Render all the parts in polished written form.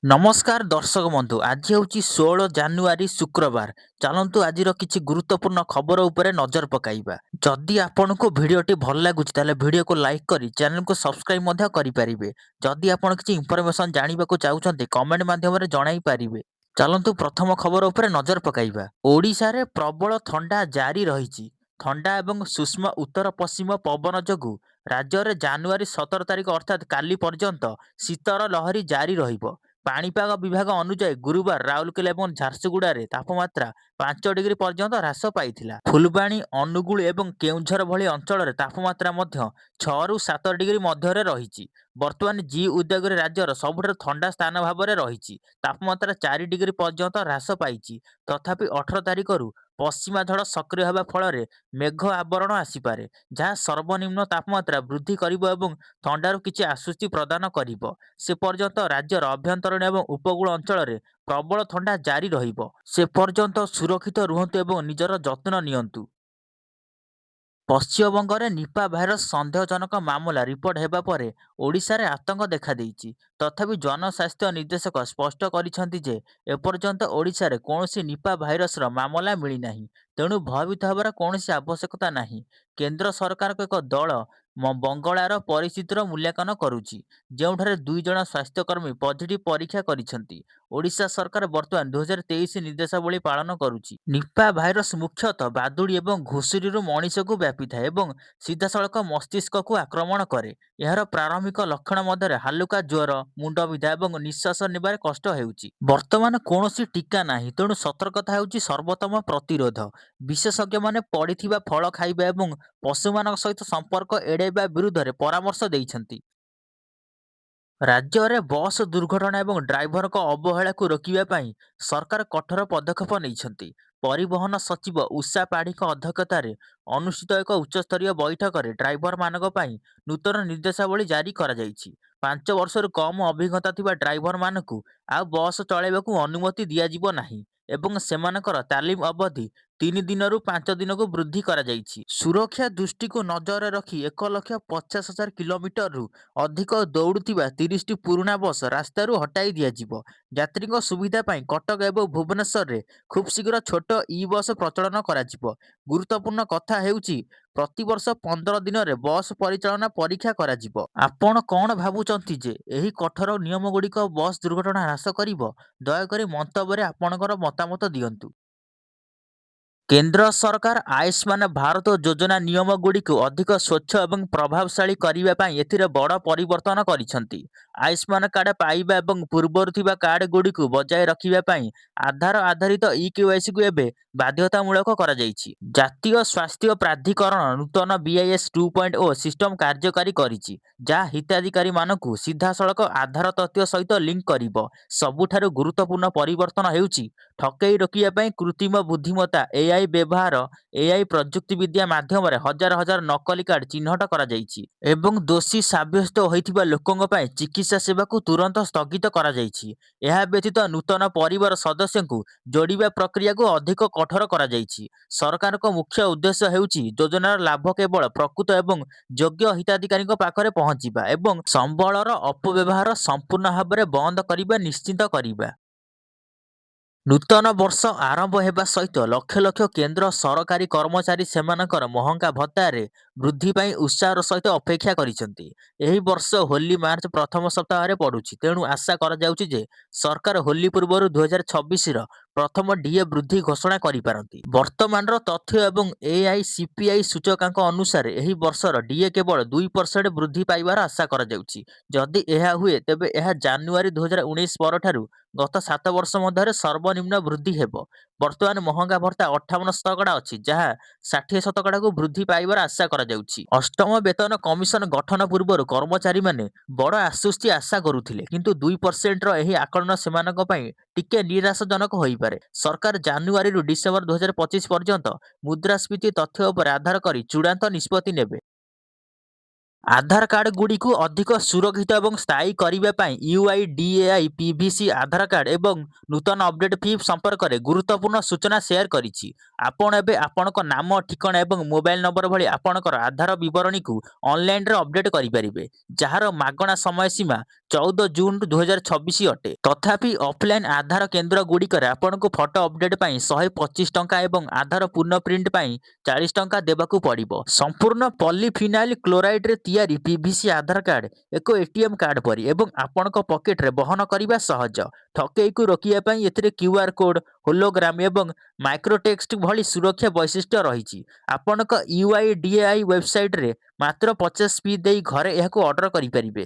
ନମସ୍କାର ଦର୍ଶକ ବନ୍ଧୁ। ଆଜି ହେଉଛି 16 ଜାନୁଆରୀ ଶୁକ୍ରବାର। ଚାଲନ୍ତୁ ଆଜିର କିଛି ଗୁରୁତ୍ୱପୂର୍ଣ୍ଣ ଖବର ଉପରେ ନଜର ପକାଇବା। ଯଦି ଆପଣଙ୍କୁ ଭିଡ଼ିଓଟି ଭଲ ଲାଗୁଛି ତାହେଲେ ଭିଡ଼ିଓକୁ ଲାଇକ୍ କରି ଚ୍ୟାନେଲକୁ ସବସ୍କ୍ରାଇବ୍ ମଧ୍ୟ କରିପାରିବେ। ଯଦି ଆପଣ କିଛି ଇନଫର୍ମେସନ୍ ଜାଣିବାକୁ ଚାହୁଁଛନ୍ତି କମେଣ୍ଟ ମାଧ୍ୟମରେ ଜଣାଇ ପାରିବେ। ଚାଲନ୍ତୁ ପ୍ରଥମ ଖବର ଉପରେ ନଜର ପକାଇବା। ଓଡ଼ିଶାରେ ପ୍ରବଳ ଥଣ୍ଡା ଜାରି ରହିଛି। ଥଣ୍ଡା ଏବଂ ସୂକ୍ଷ୍ମ ଉତ୍ତର ପଶ୍ଚିମ ପବନ ଯୋଗୁଁ ରାଜ୍ୟରେ ଜାନୁଆରୀ 17 ତାରିଖ ଅର୍ଥାତ୍ କାଲି ପର୍ଯ୍ୟନ୍ତ ଶୀତର ଲହରୀ ଜାରି ରହିବ। ପାଣିପାଗ ବିଭାଗ ଅନୁଯାୟୀ ଗୁରୁବାର ରାଉରକେଲା ଏବଂ ଝାରସୁଗୁଡ଼ାରେ ତାପମାତ୍ରା 5 ଡିଗ୍ରୀ ପର୍ଯ୍ୟନ୍ତ ହ୍ରାସ ପାଇଥିଲା। ଫୁଲବାଣୀ, ଅନୁଗୁଳ ଏବଂ କେଉଁଝର ଭଳି ଅଞ୍ଚଳରେ ତାପମାତ୍ରା ମଧ୍ୟ 6ରୁ 7 ଡିଗ୍ରୀ ମଧ୍ୟରେ ରହିଛି। ବର୍ତ୍ତମାନ ଜି ଉଦୟଗିରି ରାଜ୍ୟର ସବୁଠାରୁ ଥଣ୍ଡା ସ୍ଥାନ ଭାବରେ ରହିଛି। ତାପମାତ୍ରା 4 ଡିଗ୍ରୀ ପର୍ଯ୍ୟନ୍ତ ହ୍ରାସ ପାଇଛି। ତଥାପି 18 ତାରିଖରୁ ପଶ୍ଚିମା ଝଡ଼ ସକ୍ରିୟ ହେବା ଫଳରେ ମେଘ ଆବରଣ ଆସିପାରେ, ଯାହା ସର୍ବନିମ୍ନ ତାପମାତ୍ରା ବୃଦ୍ଧି କରିବ ଏବଂ ଥଣ୍ଡାରୁ କିଛି ଆଶ୍ୱସ୍ତି ପ୍ରଦାନ କରିବ। ସେ ପର୍ଯ୍ୟନ୍ତ ରାଜ୍ୟର ଆଭ୍ୟନ୍ତରୀଣ ଏବଂ ଉପକୂଳ ଅଞ୍ଚଳରେ ପ୍ରବଳ ଥଣ୍ଡା ଜାରି ରହିବ। ସେ ପର୍ଯ୍ୟନ୍ତ ସୁରକ୍ଷିତ ରୁହନ୍ତୁ ଏବଂ ନିଜର ଯତ୍ନ ନିଅନ୍ତୁ। ପଶ୍ଚିମବଙ୍ଗରେ ନିପା ଭାଇରସ୍ ସନ୍ଦେହଜନକ ମାମଲା ରିପୋର୍ଟ ହେବା ପରେ ଓଡ଼ିଶାରେ ଆତଙ୍କ ଦେଖାଦେଇଛି। ତଥାପି ଜନସ୍ୱାସ୍ଥ୍ୟ ନିର୍ଦ୍ଦେଶକ ସ୍ପଷ୍ଟ କରିଛନ୍ତି ଯେ ଏପର୍ଯ୍ୟନ୍ତ ଓଡ଼ିଶାରେ କୌଣସି ନିପା ଭାଇରସର ମାମଲା ମିଳିନାହିଁ। ତେଣୁ ଭୟଭୀତ ହେବାର କୌଣସି ଆବଶ୍ୟକତା ନାହିଁ। କେନ୍ଦ୍ର ସରକାରଙ୍କ ଏକ ଦଳ ବଙ୍ଗଳାର ପରିସ୍ଥିତିର ମୂଲ୍ୟାଙ୍କନ କରୁଛି, ଯେଉଁଠାରେ 2 ଜଣ ସ୍ୱାସ୍ଥ୍ୟକର୍ମୀ ପଜିଟିଭ୍ ପରୀକ୍ଷା କରିଛନ୍ତି। ଓଡ଼ିଶା ସରକାର ବର୍ତ୍ତମାନ 2023 ନିର୍ଦ୍ଦେଶାବଳୀ ପାଳନ କରୁଛି। ନିପା ଭାଇରସ୍ ମୁଖ୍ୟତଃ ବାଦୁଡ଼ି ଏବଂ ଘୁଷୁରୀରୁ ମଣିଷକୁ ବ୍ୟାପିଥାଏ ଏବଂ ସିଧାସଳଖ ମସ୍ତିଷ୍କକୁ ଆକ୍ରମଣ କରେ। ଏହାର ପ୍ରାରମ୍ଭିକ ଲକ୍ଷଣ ମଧ୍ୟରେ ହାଲୁକା ଜ୍ୱର, ମୁଣ୍ଡବିନ୍ଧା ଏବଂ ନିଶ୍ୱାସ ନେବାରେ କଷ୍ଟ ହେଉଛି। ବର୍ତ୍ତମାନ କୌଣସି ଟିକା ନାହିଁ, ତେଣୁ ସତର୍କତା ହେଉଛି ସର୍ବୋତ୍ତମ ପ୍ରତିରୋଧ। ବିଶେଷଜ୍ଞମାନେ ପଡ଼ିଥିବା ଫଳ ଖାଇବା ଏବଂ ପଶୁମାନଙ୍କ ସହିତ ସମ୍ପର୍କ ଏଡ଼ାଇବା ବିରୁଦ୍ଧରେ ପରାମର୍ଶ ଦେଇଛନ୍ତି। ରାଜ୍ୟରେ ବସ୍ ଦୁର୍ଘଟଣା ଏବଂ ଡ୍ରାଇଭରଙ୍କ ଅବହେଳାକୁ ରୋକିବା ପାଇଁ ସରକାର କଠୋର ପଦକ୍ଷେପ ନେଇଛନ୍ତି। ପରିବହନ ସଚିବ ଉଷା ପାଢ଼ୀଙ୍କ ଅଧ୍ୟକ୍ଷତାରେ ଅନୁଷ୍ଠିତ ଏକ ଉଚ୍ଚସ୍ତରୀୟ ବୈଠକରେ ଡ୍ରାଇଭରମାନଙ୍କ ପାଇଁ ନୂତନ ନିର୍ଦ୍ଦେଶାବଳୀ ଜାରି କରାଯାଇଛି। 5 ବର୍ଷରୁ କମ୍ ଅଭିଜ୍ଞତା ଥିବା ଡ୍ରାଇଭରମାନଙ୍କୁ ଆଉ ବସ୍ ଚଳାଇବାକୁ ଅନୁମତି ଦିଆଯିବ ନାହିଁ ଏବଂ ସେମାନଙ୍କର ତାଲିମ ଅବଧି 3 ଦିନରୁ 5 ଦିନକୁ ବୃଦ୍ଧି କରାଯାଇଛି। ସୁରକ୍ଷା ଦୃଷ୍ଟିକୁ ନଜରରେ ରଖି 1,50,000 କିଲୋମିଟରରୁ ଅଧିକ ଦୌଡୁଥିବା 30ଟି ପୁରୁଣା ବସ୍ ରାସ୍ତାରୁ ହଟାଇ ଦିଆଯିବ। ଯାତ୍ରୀଙ୍କ ସୁବିଧା ପାଇଁ କଟକ ଏବଂ ଭୁବନେଶ୍ୱରରେ ଖୁବ୍ ଶୀଘ୍ର ଛୋଟ ଇ-ବସ୍ ପ୍ରଚଳନ କରାଯିବ। ଗୁରୁତ୍ୱପୂର୍ଣ୍ଣ କଥା ହେଉଛି, ପ୍ରତିବର୍ଷ 15 ଦିନରେ ବସ୍ ପରିଚାଳନା ପରୀକ୍ଷା କରାଯିବ। ଆପଣ କ'ଣ ଭାବୁଛନ୍ତି ଯେ ଏହି କଠୋର ନିୟମଗୁଡ଼ିକ ବସ୍ ଦୁର୍ଘଟଣା ହ୍ରାସ କରିବ? ଦୟାକରି ମନ୍ତବ୍ୟରେ ଆପଣଙ୍କର ମତାମତ ଦିଅନ୍ତୁ। କେନ୍ଦ୍ର ସରକାର ଆୟୁଷ୍ମାନ ଭାରତ ଯୋଜନା ନିୟମଗୁଡ଼ିକୁ ଅଧିକ ସ୍ୱଚ୍ଛ ଏବଂ ପ୍ରଭାବଶାଳୀ କରିବା ପାଇଁ ଏଥିରେ ବଡ଼ ପରିବର୍ତ୍ତନ କରିଛନ୍ତି। ଆୟୁଷ୍ମାନ କାର୍ଡ ପାଇବା ଏବଂ ପୂର୍ବରୁ ଥିବା କାର୍ଡଗୁଡ଼ିକୁ ବଜାୟ ରଖିବା ପାଇଁ ଆଧାର ଆଧାରିତ ଇ-କେୱାଇସିକୁ ଏବେ ବାଧ୍ୟତାମୂଳକ କରାଯାଇଛି। ଜାତୀୟ ସ୍ୱାସ୍ଥ୍ୟ ପ୍ରାଧିକରଣ ନୂତନ BIS 2.0 ସିଷ୍ଟମ କାର୍ଯ୍ୟକାରୀ କରିଛି, ଯାହା ହିତାଧିକାରୀମାନଙ୍କୁ ସିଧାସଳଖ ଆଧାର ତଥ୍ୟ ସହିତ ଲିଙ୍କ କରିବ। ସବୁଠାରୁ ଗୁରୁତ୍ୱପୂର୍ଣ୍ଣ ପରିବର୍ତ୍ତନ ହେଉଛି ଠକେଇ ରୋକିବା ପାଇଁ କୃତ୍ରିମ ବୁଦ୍ଧିମତ୍ତା AI ବ୍ୟବହାର। AI ପ୍ରଯୁକ୍ତିବିଦ୍ୟା ମାଧ୍ୟମରେ ହଜାର ହଜାର ନକଲି କାର୍ଡ ଚିହ୍ନଟ କରାଯାଇଛି ଏବଂ ଦୋଷୀ ସାବ୍ୟସ୍ତ ହୋଇଥିବା ଲୋକଙ୍କ ପାଇଁ ଚିକିତ୍ସା ସେବାକୁ ତୁରନ୍ତ ସ୍ଥଗିତ କରାଯାଇଛି। ଏହା ବ୍ୟତୀତ ନୂତନ ପରିବାର ସଦସ୍ୟଙ୍କୁ ଯୋଡ଼ିବା ପ୍ରକ୍ରିୟାକୁ ଅଧିକ କଠୋର କରାଯାଇଛି। ସରକାରଙ୍କ ମୁଖ୍ୟ ଉଦ୍ଦେଶ୍ୟ ହେଉଛି ଯୋଜନାର ଲାଭ କେବଳ ପ୍ରକୃତ ଏବଂ ଯୋଗ୍ୟ ହିତାଧିକାରୀଙ୍କ ପାଖରେ ପହଞ୍ଚିବା ଏବଂ ସମ୍ବଳର ଅପବ୍ୟବହାର ସମ୍ପୂର୍ଣ୍ଣ ଭାବରେ ବନ୍ଦ କରିବା ନିଶ୍ଚିତ କରିବା। ନୂତନ ବର୍ଷ ଆରମ୍ଭ ହେବା ସହିତ ଲକ୍ଷ ଲକ୍ଷ କେନ୍ଦ୍ର ସରକାରୀ କର୍ମଚାରୀ ସେମାନଙ୍କର ମହଙ୍ଗା ଭତ୍ତାରେ ବୃଦ୍ଧି ପାଇଁ ଉତ୍ସାହର ସହିତ ଅପେକ୍ଷା କରିଛନ୍ତି। ଏହି ବର୍ଷ ହୋଲି ମାର୍ଚ୍ଚ ପ୍ରଥମ ସପ୍ତାହରେ ପଡ଼ୁଛି, ତେଣୁ ଆଶା କରାଯାଉଛି ଯେ ସରକାର ହୋଲି ପୂର୍ବରୁ 2026ର ପ୍ରଥମ DA ବୃଦ୍ଧି ଘୋଷଣା କରିପାରନ୍ତି। ବର୍ତ୍ତମାନର ତଥ୍ୟ ଏବଂ AICPI ସୂଚକାଙ୍କ ଅନୁସାରେ ଏହି ବର୍ଷର DA କେବଳ 2% ବୃଦ୍ଧି ପାଇବାର ଆଶା କରାଯାଉଛି। ଯଦି ଏହା ହୁଏ, ତେବେ ଏହା ଜାନୁଆରୀ 2019 ପରଠାରୁ ଗତ 7 ବର୍ଷ ମଧ୍ୟରେ ସର୍ବନିମ୍ନ ବୃଦ୍ଧି ହେବ। ବର୍ତ୍ତମାନ ମହଙ୍ଗା ଭତ୍ତା 58% ଅଛି, ଯାହା 60%କୁ ବୃଦ୍ଧି ପାଇବାର ଆଶା କରାଯାଉଛି। ଅଷ୍ଟମ ବେତନ କମିଶନ ଗଠନ ପୂର୍ବରୁ କର୍ମଚାରୀମାନେ ବଡ଼ ଆଶ୍ୱସ୍ତି ଆଶା କରୁଥିଲେ, କିନ୍ତୁ 2%ର ଏହି ଆକଳନ ସେମାନଙ୍କ ପାଇଁ ଟିକେ ନିରାଶାଜନକ ହୋଇପାରେ। ସରକାର ଜାନୁଆରୀରୁ ଡିସେମ୍ବର 2025 ପର୍ଯ୍ୟନ୍ତ ମୁଦ୍ରାସ୍ଫୀତି ତଥ୍ୟ ଉପରେ ଆଧାର କରି ଚୂଡ଼ାନ୍ତ ନିଷ୍ପତ୍ତି ନେବେ। ଆଧାର କାର୍ଡଗୁଡ଼ିକୁ ଅଧିକ ସୁରକ୍ଷିତ ଏବଂ ସ୍ଥାୟୀ କରିବା ପାଇଁ UIDAI PVC ଆଧାର କାର୍ଡ ଏବଂ ନୂତନ ଅପଡେଟ୍ ଫି ସମ୍ପର୍କରେ ଗୁରୁତ୍ୱପୂର୍ଣ୍ଣ ସୂଚନା ସେୟାର କରିଛି। ଆପଣ ଏବେ ଆପଣଙ୍କ ନାମ, ଠିକଣା ଏବଂ ମୋବାଇଲ ନମ୍ବର ଭଳି ଆପଣଙ୍କର ଆଧାର ବିବରଣୀକୁ ଅନଲାଇନରେ ଅପଡେଟ୍ କରିପାରିବେ, ଯାହାର ମାଗଣା ସମୟ ସୀମା 14 ଜୁନ 2026 ଅଟେ। ତଥାପି ଅଫଲାଇନ୍ ଆଧାର କେନ୍ଦ୍ରଗୁଡ଼ିକରେ ଆପଣଙ୍କୁ ଫଟୋ ଅପଡେଟ୍ ପାଇଁ 125 ଟଙ୍କା ଏବଂ ଆଧାର ପୁନଃ ପ୍ରିଣ୍ଟ ପାଇଁ 40 ଟଙ୍କା ଦେବାକୁ ପଡ଼ିବ। ସମ୍ପୂର୍ଣ୍ଣ ପଲିଫିନାଇଲ୍ କ୍ଲୋରାଇଡ୍ରେ ତିଆରି PVC ଆଧାର କାର୍ଡ ଏକ ATM କାର୍ଡ ପରି ଏବଂ ଆପଣଙ୍କ ପକେଟରେ ବହନ କରିବା ସହଜ। ଠକେଇକୁ ରୋକିବା ପାଇଁ ଏଥିରେ QR କୋଡ, ହୋଲୋଗ୍ରାମ ଏବଂ ମାଇକ୍ରୋଟେକ୍ସଟ ଭଳି ସୁରକ୍ଷା ବୈଶିଷ୍ଟ୍ୟ ରହିଛି। ଆପଣଙ୍କ UIDAI ୱେବସାଇଟରେ ମାତ୍ର 50 ଫି ଦେଇ ଘରେ ଏହାକୁ ଅର୍ଡର କରିପାରିବେ।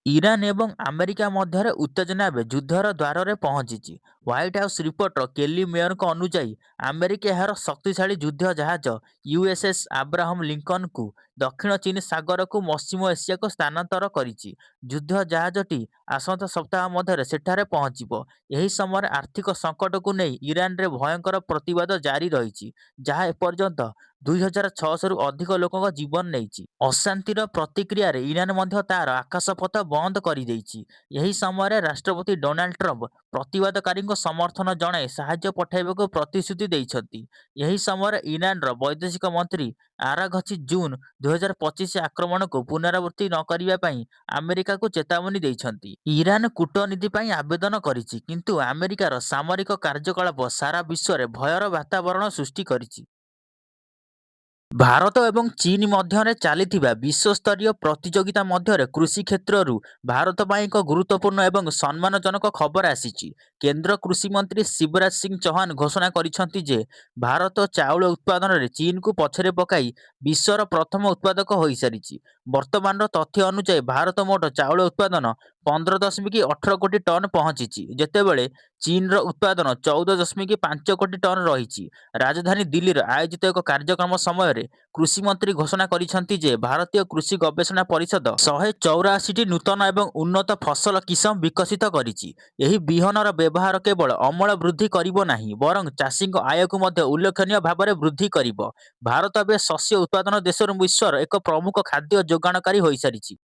ଇରାନ ଏବଂ ଆମେରିକା ମଧ୍ୟରେ ଉତ୍ତେଜନା ଏବେ ଯୁଦ୍ଧର ଦ୍ୱାରରେ ପହଞ୍ଚିଛି। ହ୍ୱାଇଟ୍ ହାଉସ୍ ରିପୋର୍ଟର କେଲି ମେୟରଙ୍କ ଅନୁଯାୟୀ ଆମେରିକା ଏହାର ଶକ୍ତିଶାଳୀ ଯୁଦ୍ଧ ଜାହାଜ USS ଆବ୍ରାହମ ଲିଙ୍କନକୁ ଦକ୍ଷିଣ ଚୀନ ସାଗରକୁ ପଶ୍ଚିମ ଏସିଆକୁ ସ୍ଥାନାନ୍ତର କରିଛି। ଯୁଦ୍ଧ ଜାହାଜଟି ଆସନ୍ତା ସପ୍ତାହ ମଧ୍ୟରେ ସେଠାରେ ପହଞ୍ଚିବ। ଏହି ସମୟରେ ଆର୍ଥିକ ସଙ୍କଟକୁ ନେଇ ଇରାନରେ ଭୟଙ୍କର ପ୍ରତିବାଦ ଜାରି ରହିଛି, ଯାହା ଏପର୍ଯ୍ୟନ୍ତ 2600ରୁ ଅଧିକ ଲୋକଙ୍କ ଜୀବନ ନେଇଛି। ଅଶାନ୍ତିର ପ୍ରତିକ୍ରିୟାରେ ଇରାନ ମଧ୍ୟ ତାର ଆକାଶପଥ ବନ୍ଦ କରିଦେଇଛି। ଏହି ସମୟରେ ରାଷ୍ଟ୍ରପତି ଡୋନାଲ୍ଡ ଟ୍ରମ୍ପ ପ୍ରତିବାଦକାରୀଙ୍କୁ ସମର୍ଥନ ଜଣାଇ ସାହାଯ୍ୟ ପଠାଇବାକୁ ପ୍ରତିଶ୍ରୁତି ଦେଇଛନ୍ତି। ଏହି ସମୟରେ ଇରାନର ବୈଦେଶିକ ମନ୍ତ୍ରୀ ଆରାଘଚି ଜୁନ 2025 ଆକ୍ରମଣକୁ ପୁନରାବୃତ୍ତି ନ କରିବା ପାଇଁ ଆମେରିକାକୁ ଚେତାବନୀ ଦେଇଛନ୍ତି। ଇରାନ କୂଟନୀତି ପାଇଁ ଆବେଦନ କରିଛି, କିନ୍ତୁ ଆମେରିକାର ସାମରିକ କାର୍ଯ୍ୟକଳାପ ସାରା ବିଶ୍ୱରେ ଭୟର ବାତାବରଣ ସୃଷ୍ଟି କରିଛି। ଭାରତ ଏବଂ ଚୀନ ମଧ୍ୟରେ ଚାଲିଥିବା ବିଶ୍ୱସ୍ତରୀୟ ପ୍ରତିଯୋଗିତା ମଧ୍ୟରେ କୃଷି କ୍ଷେତ୍ରରୁ ଭାରତ ପାଇଁ ଏକ ଗୁରୁତ୍ୱପୂର୍ଣ୍ଣ ଏବଂ ସମ୍ମାନଜନକ ଖବର ଆସିଛି। କେନ୍ଦ୍ର କୃଷି ମନ୍ତ୍ରୀ ଶିବରାଜ ସିଂ ଚୌହାନ ଘୋଷଣା କରିଛନ୍ତି ଯେ ଭାରତ ଚାଉଳ ଉତ୍ପାଦନରେ ଚୀନକୁ ପଛରେ ପକାଇ ବିଶ୍ୱର ପ୍ରଥମ ଉତ୍ପାଦକ ହୋଇସାରିଛି। ବର୍ତ୍ତମାନର ତଥ୍ୟ ଅନୁଯାୟୀ ଭାରତ ମୋଟ ଚାଉଳ ଉତ୍ପାଦନ 15.18 କୋଟି ଟନ୍ ପହଞ୍ଚିଛି, ଯେତେବେଳେ ଚୀନର ଉତ୍ପାଦନ 14.5 କୋଟି ଟନ୍ ରହିଛି। ରାଜଧାନୀ ଦିଲ୍ଲୀରେ ଆୟୋଜିତ ଏକ କାର୍ଯ୍ୟକ୍ରମ ସମୟରେ କୃଷିମନ୍ତ୍ରୀ ଘୋଷଣା କରିଛନ୍ତି ଯେ ଭାରତୀୟ କୃଷି ଗବେଷଣା ପରିଷଦ 184ଟି ନୂତନ ଏବଂ ଉନ୍ନତ ଫସଲ କିସମ ବିକଶିତ କରିଛି। ଏହି ବିହନର ବ୍ୟବହାର କେବଳ ଅମଳ ବୃଦ୍ଧି କରିବ ନାହିଁ, ବରଂ ଚାଷୀଙ୍କ ଆୟକୁ ମଧ୍ୟ ଉଲ୍ଲେଖନୀୟ ଭାବରେ ବୃଦ୍ଧି କରିବ। ଭାରତ ଏବେ ଶସ୍ୟ ଉତ୍ପାଦନ ଦେଶରୁ ବିଶ୍ୱର ଏକ ପ୍ରମୁଖ ଖାଦ୍ୟ ଯୋଗାଣକାରୀ ହୋଇସାରିଛି।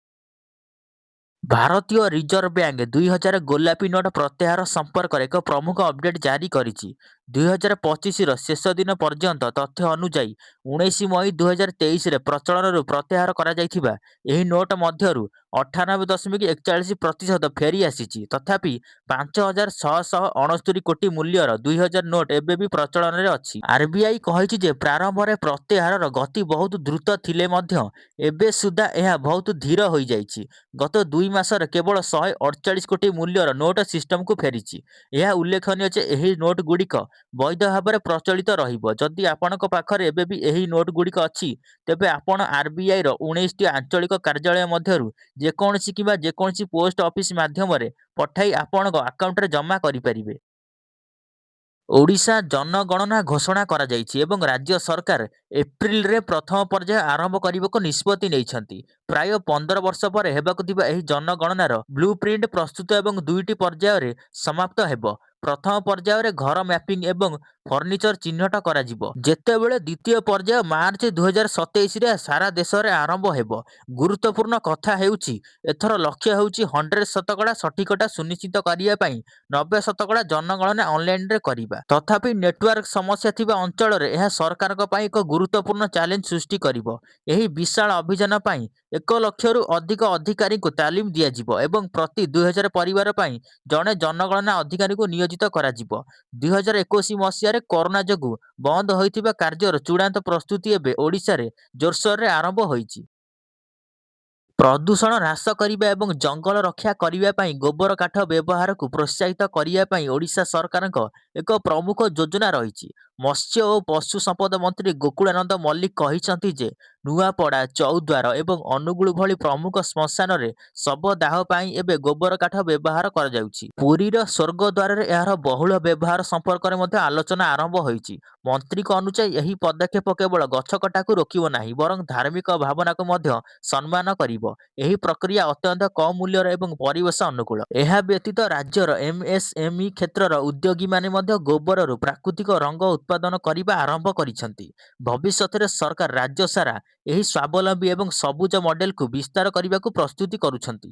ଭାରତୀୟ ରିଜର୍ଭ ବ୍ୟାଙ୍କ 2000 ଗୋଲାପୀ ନୋଟ ପ୍ରତ୍ୟାହାର ସମ୍ପର୍କରେ ଏକ ପ୍ରମୁଖ ଅପଡେଟ୍ ଜାରି କରିଛି। 2025ର ଶେଷ ଦିନ ପର୍ଯ୍ୟନ୍ତ ତଥ୍ୟ ଅନୁଯାୟୀ 19 ମଇ 2023ରେ ପ୍ରଚଳନରୁ ପ୍ରତ୍ୟାହାର କରାଯାଇଥିବା ଏହି ନୋଟ ମଧ୍ୟରୁ 98.41% ଫେରି ଆସିଛି। ତଥାପି 5,669 କୋଟି ମୂଲ୍ୟର 2000 ନୋଟ ଏବେ ବି ପ୍ରଚଳନରେ ଅଛି। RBI କହିଛି ଯେ ପ୍ରାରମ୍ଭରେ ପ୍ରତ୍ୟାହାରର ଗତି ବହୁତ ଦ୍ରୁତ ଥିଲେ ମଧ୍ୟ ଏବେ ସୁଦ୍ଧା ଏହା ବହୁତ ଧୀର ହୋଇଯାଇଛି। ଗତ 2 ମାସରେ କେବଳ 148 କୋଟି ମୂଲ୍ୟର ନୋଟ ସିଷ୍ଟମକୁ ଫେରିଛି। ଏହା ଉଲ୍ଲେଖନୀୟ ଯେ ଏହି ନୋଟଗୁଡ଼ିକ ବୈଧ ଭାବରେ ପ୍ରଚଳିତ ରହିବ। ଯଦି ଆପଣଙ୍କ ପାଖରେ ଏବେ ବି ଏହି ନୋଟଗୁଡ଼ିକ ଅଛି, ତେବେ ଆପଣ RBIର 19ଟି ଆଞ୍ଚଳିକ କାର୍ଯ୍ୟାଳୟ ମଧ୍ୟରୁ ଯେକୌଣସି କିମ୍ବା ଯେକୌଣସି ପୋଷ୍ଟ ଅଫିସ ମାଧ୍ୟମରେ ପଠାଇ ଆପଣଙ୍କ ଆକାଉଣ୍ଟରେ ଜମା କରିପାରିବେ। ଓଡ଼ିଶା ଜନଗଣନା ଘୋଷଣା କରାଯାଇଛି ଏବଂ ରାଜ୍ୟ ସରକାର ଏପ୍ରିଲରେ ପ୍ରଥମ ପର୍ଯ୍ୟାୟ ଆରମ୍ଭ କରିବାକୁ ନିଷ୍ପତ୍ତି ନେଇଛନ୍ତି। ପ୍ରାୟ 15 ବର୍ଷ ପରେ ହେବାକୁ ଥିବା ଏହି ଜନଗଣନାର ବ୍ଲୁପ୍ରିଣ୍ଟ ପ୍ରସ୍ତୁତ ଏବଂ 2ଟି ପର୍ଯ୍ୟାୟରେ ସମାପ୍ତ ହେବ। ପ୍ରଥମ ପର୍ଯ୍ୟାୟରେ ଘର ମ୍ୟାପିଂ ଏବଂ ଫର୍ଣ୍ଣିଚର ଚିହ୍ନଟ କରାଯିବ, ଯେତେବେଳେ ଦ୍ୱିତୀୟ ପର୍ଯ୍ୟାୟ ମାର୍ଚ୍ଚ 2027ରେ ସାରା ଦେଶରେ ଆରମ୍ଭ ହେବ। ଗୁରୁତ୍ୱପୂର୍ଣ୍ଣ କଥା ହେଉଛି, ଏଥର ଲକ୍ଷ୍ୟ ହେଉଛି 100% ସଠିକତା ସୁନିଶ୍ଚିତ କରିବା ପାଇଁ 90% ଜନଗଣନା ଅନଲାଇନରେ କରିବା। ତଥାପି ନେଟୱାର୍କ ସମସ୍ୟା ଥିବା ଅଞ୍ଚଳରେ ଏହା ସରକାରଙ୍କ ପାଇଁ ଏକ ଗୁରୁତ୍ୱପୂର୍ଣ୍ଣ ଚ୍ୟାଲେଞ୍ଜ ସୃଷ୍ଟି କରିବ। ଏହି ବିଶାଳ ଅଭିଯାନ ପାଇଁ 1 ଲକ୍ଷରୁ ଅଧିକ ଅଧିକାରୀଙ୍କୁ ତାଲିମ ଦିଆଯିବ ଏବଂ ପ୍ରତି 2000 ପରିବାର ପାଇଁ ଜଣେ ଜନଗଣନା ଅଧିକାରୀଙ୍କୁ ନିୟୋଜିତ କରାଯିବ। 2021 ମସିହାରେ କରୋନା ଯୋଗୁଁ ବନ୍ଦ ହୋଇଥିବା କାର୍ଯ୍ୟର ଚୂଡ଼ାନ୍ତ ପ୍ରସ୍ତୁତି ଏବେ ଓଡ଼ିଶାରେ ଜୋରସୋରରେ ଆରମ୍ଭ ହୋଇଛି। ପ୍ରଦୂଷଣ ହ୍ରାସ କରିବା ଏବଂ ଜଙ୍ଗଲ ରକ୍ଷା କରିବା ପାଇଁ ଗୋବର କାଠ ବ୍ୟବହାରକୁ ପ୍ରୋତ୍ସାହିତ କରିବା ପାଇଁ ଓଡ଼ିଶା ସରକାରଙ୍କ ଏକ ପ୍ରମୁଖ ଯୋଜନା ରହିଛି। ମତ୍ସ୍ୟ ଓ ପଶୁ ସମ୍ପଦ ମନ୍ତ୍ରୀ ଗୋକୁଳାନନ୍ଦ ମଲ୍ଲିକ କହିଛନ୍ତି ଯେ ନୂଆପଡ଼ା, ଚୌଦ୍ୱାର ଏବଂ ଅନୁଗୁଳ ଭଳି ପ୍ରମୁଖ ଶ୍ମଶାନରେ ଶବ ଦାହ ପାଇଁ ଏବେ ଗୋବର କାଠ ବ୍ୟବହାର କରାଯାଉଛି। ପୁରୀର ସ୍ୱର୍ଗଦ୍ୱାରରେ ଏହାର ବହୁଳ ବ୍ୟବହାର ସମ୍ପର୍କରେ ମଧ୍ୟ ଆଲୋଚନା ଆରମ୍ଭ ହୋଇଛି। ମନ୍ତ୍ରୀଙ୍କ ଅନୁଯାୟୀ ଏହି ପଦକ୍ଷେପ କେବଳ ଗଛ କଟାକୁ ରୋକିବ ନାହିଁ, ବରଂ ଧାର୍ମିକ ଭାବନାକୁ ମଧ୍ୟ ସମ୍ମାନ କରିବ। ଏହି ପ୍ରକ୍ରିୟା ଅତ୍ୟନ୍ତ କମ୍ ମୂଲ୍ୟର ଏବଂ ପରିବେଶ ଅନୁକୂଳ। ଏହା ବ୍ୟତୀତ ରାଜ୍ୟର MSME କ୍ଷେତ୍ରର ଉଦ୍ୟୋଗୀମାନେ ମଧ୍ୟ ଗୋବରରୁ ପ୍ରାକୃତିକ ରଙ୍ଗ ଉତ୍ପାଦନ କରିବା ଆରମ୍ଭ କରିଛନ୍ତି। ଭବିଷ୍ୟତରେ ସରକାର ରାଜ୍ୟ ସାରା ଏହି ସ୍ୱାବଲମ୍ବୀ ଏବଂ ସବୁଜ ମଡେଲକୁ ବିସ୍ତାର କରିବାକୁ ପ୍ରସ୍ତୁତି କରୁଛନ୍ତି।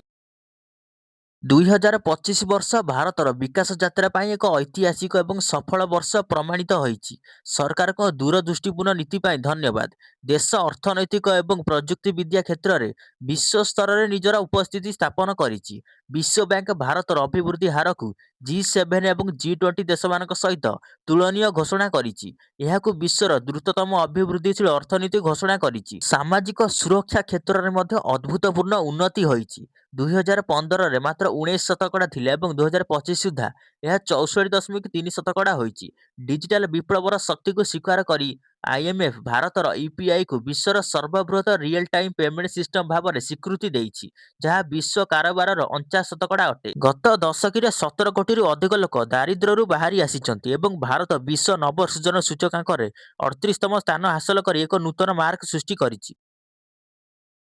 2025 ବର୍ଷ ଭାରତର ବିକାଶ ଯାତ୍ରା ପାଇଁ ଏକ ଐତିହାସିକ ଏବଂ ସଫଳ ବର୍ଷ ପ୍ରମାଣିତ ହୋଇଛି। ସରକାରଙ୍କ ଦୂରଦୃଷ୍ଟିପୂର୍ଣ୍ଣ ନୀତି ପାଇଁ ଧନ୍ୟବାଦ। ଦେଶ ଅର୍ଥନୈତିକ ଏବଂ ପ୍ରଯୁକ୍ତି ବିଦ୍ୟା କ୍ଷେତ୍ରରେ ବିଶ୍ୱ ସ୍ତରରେ ନିଜର ଉପସ୍ଥିତି ସ୍ଥାପନ କରିଛି। ବିଶ୍ୱ ବ୍ୟାଙ୍କ ଭାରତର ଅଭିବୃଦ୍ଧି ହାରକୁ G7 ଏବଂ G20 ଦେଶମାନଙ୍କ ସହିତ ତୁଳନୀୟ ଘୋଷଣା କରିଛି। ଏହାକୁ ବିଶ୍ୱର ଦ୍ରୁତତମ ଅଭିବୃଦ୍ଧିଶୀଳ ଅର୍ଥନୀତି ଘୋଷଣା କରିଛି। ସାମାଜିକ ସୁରକ୍ଷା କ୍ଷେତ୍ରରେ ମଧ୍ୟ ଅଦ୍ଭୁତପୂର୍ଣ୍ଣ ଉନ୍ନତି ହୋଇଛି। 2015ରେ ମାତ୍ର 19% ଥିଲା ଏବଂ 2025 ସୁଦ୍ଧା ଏହା 64.3% ହୋଇଛି। ଡିଜିଟାଲ ବିପ୍ଳବର ଶକ୍ତିକୁ ସ୍ୱୀକାର କରି ଆଇଏମ୍ଏଫ୍ ଭାରତର ୟୁପିଆଇକୁ ବିଶ୍ୱର ସର୍ବବୃହତ ରିଏଲ ଟାଇମ୍ ପେମେଣ୍ଟ ସିଷ୍ଟମ ଭାବରେ ସ୍ୱୀକୃତି ଦେଇଛି, ଯାହା ବିଶ୍ୱ କାରବାରର 49% ଅଟେ। ଗତ ଦଶକରେ 17 କୋଟିରୁ ଅଧିକ ଲୋକ ଦାରିଦ୍ର୍ୟରୁ ବାହାରି ଆସିଛନ୍ତି ଏବଂ ଭାରତ ବିଶ୍ୱ ନବସୃଜନ ସୂଚକାଙ୍କରେ 38ତମ ସ୍ଥାନ ହାସଲ କରି ଏକ ନୂତନ ମାର୍କ ସୃଷ୍ଟି କରିଛି।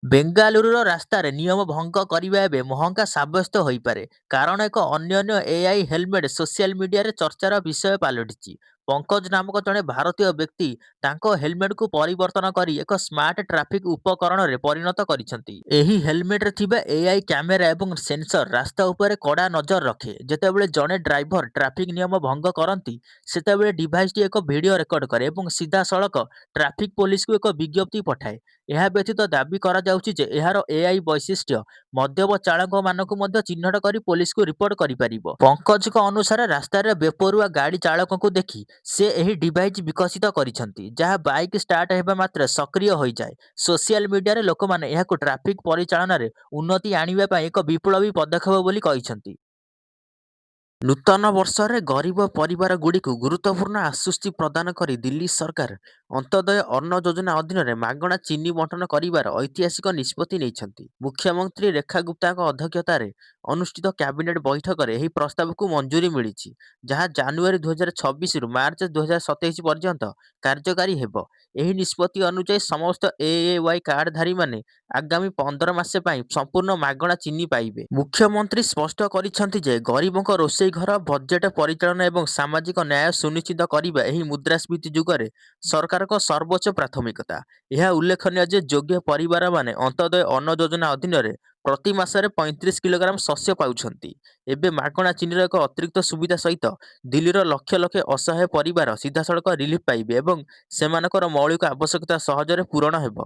ବେଙ୍ଗାଲୁରୁର ରାସ୍ତାରେ ନିୟମ ଭଙ୍ଗ କରିବା ଏବେ ମହଙ୍ଗା ସାବ୍ୟସ୍ତ ହୋଇପାରେ, କାରଣ ଏକ ଅନନ୍ୟ ଏଆଇ ହେଲମେଟ୍ ସୋସିଆଲ ମିଡିଆରେ ଚର୍ଚ୍ଚାର ବିଷୟ ପାଲଟିଛି। ପଙ୍କଜ ନାମକ ଜଣେ ଭାରତୀୟ ବ୍ୟକ୍ତି ତାଙ୍କ ହେଲମେଟ୍କୁ ପରିବର୍ତ୍ତନ କରି ଏକ ସ୍ମାର୍ଟ ଟ୍ରାଫିକ୍ ଉପକରଣରେ ପରିଣତ କରିଛନ୍ତି। ଏହି ହେଲମେଟ୍ରେ ଥିବା ଏଆଇ କ୍ୟାମେରା ଏବଂ ସେନ୍ସର ରାସ୍ତା ଉପରେ କଡ଼ା ନଜର ରଖେ। ଯେତେବେଳେ ଜଣେ ଡ୍ରାଇଭର ଟ୍ରାଫିକ୍ ନିୟମ ଭଙ୍ଗ କରନ୍ତି, ସେତେବେଳେ ଡିଭାଇସଟି ଏକ ଭିଡିଓ ରେକର୍ଡ କରେ ଏବଂ ସିଧାସଳଖ ଟ୍ରାଫିକ୍ ପୋଲିସକୁ ଏକ ବିଜ୍ଞପ୍ତି ପଠାଏ। ଏହା ବ୍ୟତୀତ ଦାବି କରାଯାଉଛି ଯେ ଏହାର ଏଆଇ ବୈଶିଷ୍ଟ୍ୟ ମଦ୍ୟପ ଚାଳକମାନଙ୍କୁ ମଧ୍ୟ ଚିହ୍ନଟ କରି ପୋଲିସକୁ ରିପୋର୍ଟ କରିପାରିବ। ପଙ୍କଜଙ୍କ ଅନୁସାରେ ରାସ୍ତାରେ ବେପରୁଆ ଗାଡ଼ି ଚାଳକଙ୍କୁ ଦେଖି ସେ ଏହି ଡିଭାଇସ୍ ବିକଶିତ କରିଛନ୍ତି, ଯାହା ବାଇକ୍ ଷ୍ଟାର୍ଟ ହେବା ମାତ୍ରେ ସକ୍ରିୟ ହୋଇଯାଏ। ସୋସିଆଲ ମିଡିଆରେ ଲୋକମାନେ ଏହାକୁ ଟ୍ରାଫିକ୍ ପରିଚାଳନାରେ ଉନ୍ନତି ଆଣିବା ପାଇଁ ଏକ ବିପ୍ଳବୀ ପଦକ୍ଷେପ ବୋଲି କହିଛନ୍ତି। ନୂତନ ବର୍ଷରେ ଗରିବ ପରିବାରଗୁଡ଼ିକୁ ଗୁରୁତ୍ୱପୂର୍ଣ୍ଣ ଆଶ୍ୱସ୍ତି ପ୍ରଦାନ କରି ଦିଲ୍ଲୀ ସରକାର ଅନ୍ତ୍ୟୋଦୟ ଅନ୍ନ ଯୋଜନା ଅଧୀନରେ ମାଗଣା ଚିନି ବଣ୍ଟନ କରିବାର ଐତିହାସିକ ନିଷ୍ପତ୍ତି ନେଇଛନ୍ତି। ମୁଖ୍ୟମନ୍ତ୍ରୀ ରେଖା ଗୁପ୍ତାଙ୍କ ଅଧ୍ୟକ୍ଷତାରେ ଅନୁଷ୍ଠିତ କ୍ୟାବିନେଟ୍ ବୈଠକରେ ଏହି ପ୍ରସ୍ତାବକୁ ମଞ୍ଜୁରି ମିଳିଛି, ଯାହା ଜାନୁଆରୀ 2026ରୁ ମାର୍ଚ୍ଚ 2027 ପର୍ଯ୍ୟନ୍ତ କାର୍ଯ୍ୟକାରୀ ହେବ। ଏହି ନିଷ୍ପତ୍ତି ଅନୁଯାୟୀ ସମସ୍ତ ଏଏୱାଇ କାର୍ଡଧାରୀମାନେ ଆଗାମୀ 15 ମାସ ପାଇଁ ସମ୍ପୂର୍ଣ୍ଣ ମାଗଣା ଚିନି ପାଇବେ। ମୁଖ୍ୟମନ୍ତ୍ରୀ ସ୍ପଷ୍ଟ କରିଛନ୍ତି ଯେ ଗରିବଙ୍କ ରୋଷେଇ ଘର, ବଜେଟ୍ ପରିଚାଳନା ଏବଂ ସାମାଜିକ ନ୍ୟାୟ ସୁନିଶ୍ଚିତ କରିବା ଏହି ମୁଦ୍ରାସ୍ଫୀତି ଯୁଗରେ ସରକାରଙ୍କ ସର୍ବୋଚ୍ଚ ପ୍ରାଥମିକତା। ଏହା ଉଲ୍ଲେଖନୀୟ ଯେ ଯୋଗ୍ୟ ପରିବାରମାନେ ଅନ୍ତ୍ୟୋଦୟ ଅନ୍ନ ଯୋଜନା ଅଧୀନରେ ପ୍ରତି ମାସରେ 35 କିଲୋଗ୍ରାମ ଶସ୍ୟ ପାଉଛନ୍ତି। ଏବେ ମାଗଣା ଚିନିର ଏକ ଅତିରିକ୍ତ ସୁବିଧା ସହିତ ଦିଲ୍ଲୀର ଲକ୍ଷ ଲକ୍ଷ ଅସହାୟ ପରିବାର ସିଧାସଳଖ ରିଲିଫ୍ ପାଇବେ ଏବଂ ସେମାନଙ୍କର ମୌଳିକ ଆବଶ୍ୟକତା ସହଜରେ ପୂରଣ ହେବ।